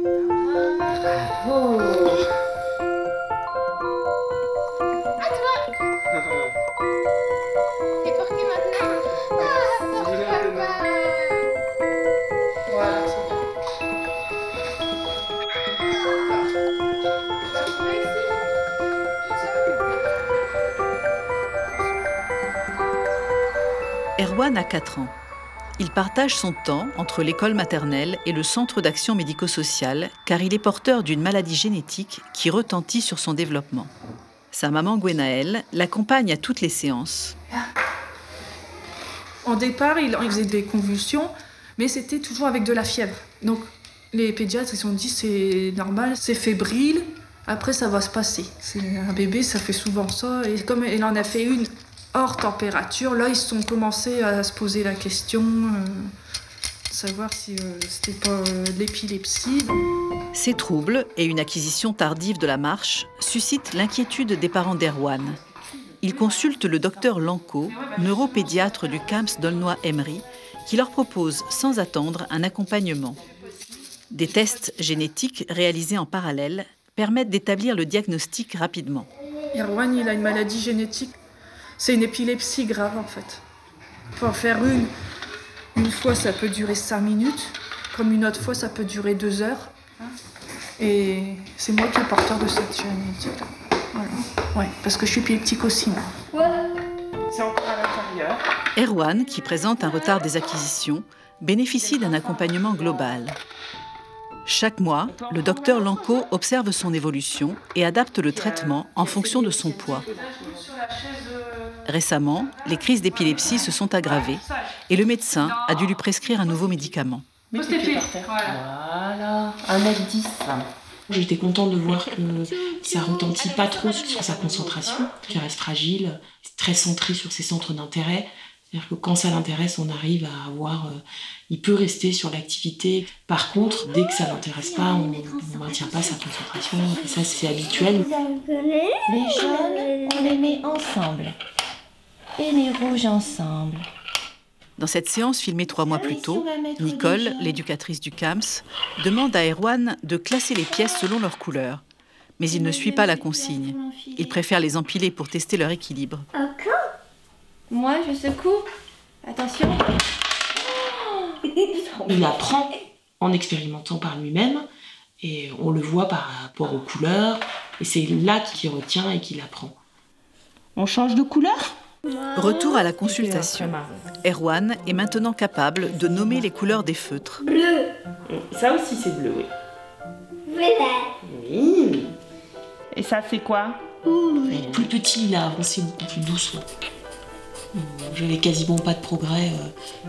Oh. Et pour qui maintenant? Pour papa. Voilà, c'est bien. Erwan a 4 ans. Il partage son temps entre l'école maternelle et le centre d'action médico-sociale car il est porteur d'une maladie génétique qui retentit sur son développement. Sa maman Gwenaëlle l'accompagne à toutes les séances. Au départ, il faisait des convulsions, mais c'était toujours avec de la fièvre. Donc les pédiatres ils se sont dit c'est normal, c'est fébrile, après ça va se passer. C'est un bébé, ça fait souvent ça. Et comme il en a fait une hors température, là ils sont commencé à se poser la question, savoir si c'était pas de l'épilepsie. Ces troubles et une acquisition tardive de la marche suscitent l'inquiétude des parents d'Erwan. Ils consultent le docteur Lanco, neuropédiatre du CAMS d'Aulnoy-Emery, qui leur propose sans attendre un accompagnement. Des tests génétiques réalisés en parallèle permettent d'établir le diagnostic rapidement. Erwan, il a une maladie génétique. C'est une épilepsie grave en fait. Pour en faire une fois ça peut durer 5 minutes, comme une autre fois ça peut durer 2 heures. Et c'est moi qui est porteur de cette génétique. Voilà. Ouais, parce que je suis épileptique aussi. Moi. C'est encore à l'intérieur. Erwan, qui présente un retard des acquisitions, bénéficie d'un accompagnement global. Chaque mois, le docteur Lanco observe son évolution et adapte le traitement en fonction de son poids. Récemment, les crises d'épilepsie se sont aggravées et le médecin a dû lui prescrire un nouveau médicament. Voilà, 1m10. J'étais contente de voir que ça retentit pas trop sur sa concentration, qu'il reste fragile, très centré sur ses centres d'intérêt. C'est-à-dire que quand ça l'intéresse, on arrive à avoir... il peut rester sur l'activité. Par contre, dès que ça l'intéresse pas, on ne maintient pas sa concentration. Et ça, c'est habituel. Les jaunes, on les met ensemble. Et les rouges ensemble. Dans cette séance filmée 3 mois plus tôt, Nicole, l'éducatrice du CAMS, demande à Erwan de classer les pièces selon leur couleur. Mais il ne suit pas la consigne. Il préfère les empiler pour tester leur équilibre. Moi, je secoue. Attention. Il apprend en expérimentant par lui-même et on le voit par rapport aux couleurs. Et c'est là qu'il retient et qu'il apprend. On change de couleur ? Retour à la consultation. Erwan est maintenant capable de nommer les couleurs des feutres. Bleu. Ça aussi, c'est bleu, oui. Vert. Oui. Et ça, c'est quoi ? Plus petit, il a avancé beaucoup plus doucement. J'avais quasiment pas de progrès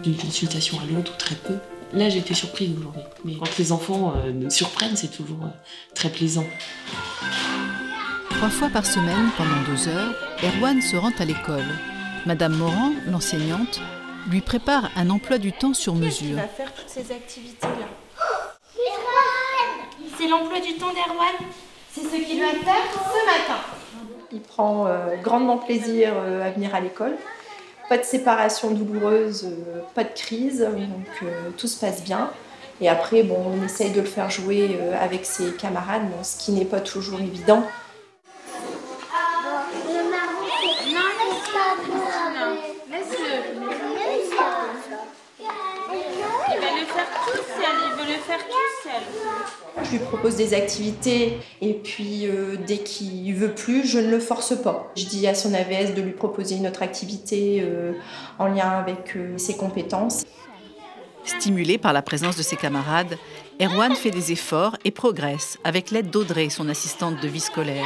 d'une consultation à l'autre, ou très peu. Là, j'étais surprise aujourd'hui. Mais quand les enfants nous surprennent, c'est toujours très plaisant. 3 fois par semaine, pendant 2 heures, Erwan se rend à l'école. Madame Morand, l'enseignante, lui prépare un emploi du temps sur mesure. Il va faire toutes ces activités-là. C'est l'emploi du temps d'Erwan. C'est ce qu'il va faire ce matin. Il prend grandement plaisir à venir à l'école. Pas de séparation douloureuse, pas de crise, donc tout se passe bien. Et après, bon, on essaye de le faire jouer avec ses camarades, bon, ce qui n'est pas toujours évident. Le marron, non, laisse-le. Il va le faire tout seul. Il veut le faire tout seul. Je lui propose des activités et puis dès qu'il veut plus, je ne le force pas. Je dis à son AVS de lui proposer une autre activité en lien avec ses compétences. Stimulé par la présence de ses camarades, Erwan fait des efforts et progresse avec l'aide d'Audrey, son assistante de vie scolaire.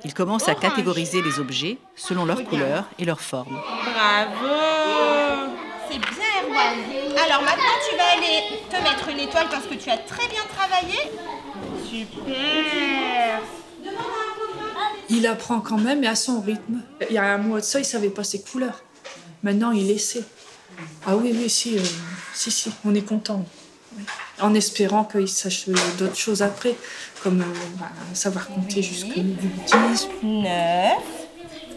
Il commence à catégoriser les objets selon leur couleur et leur forme. Bravo. C'est bien, Erwan. Alors maintenant, tu vas aller te mettre une étoile parce que tu as très bien travaillé. Super. Il apprend quand même, mais à son rythme. Il y a un mois de ça, il ne savait pas ses couleurs. Maintenant, il essaie. Ah oui, si, on est content. En espérant qu'il sache d'autres choses après, comme savoir compter jusqu'à 10. 9,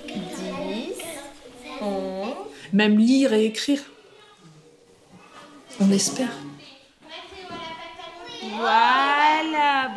10, 11. Même lire et écrire. On espère. Voilà,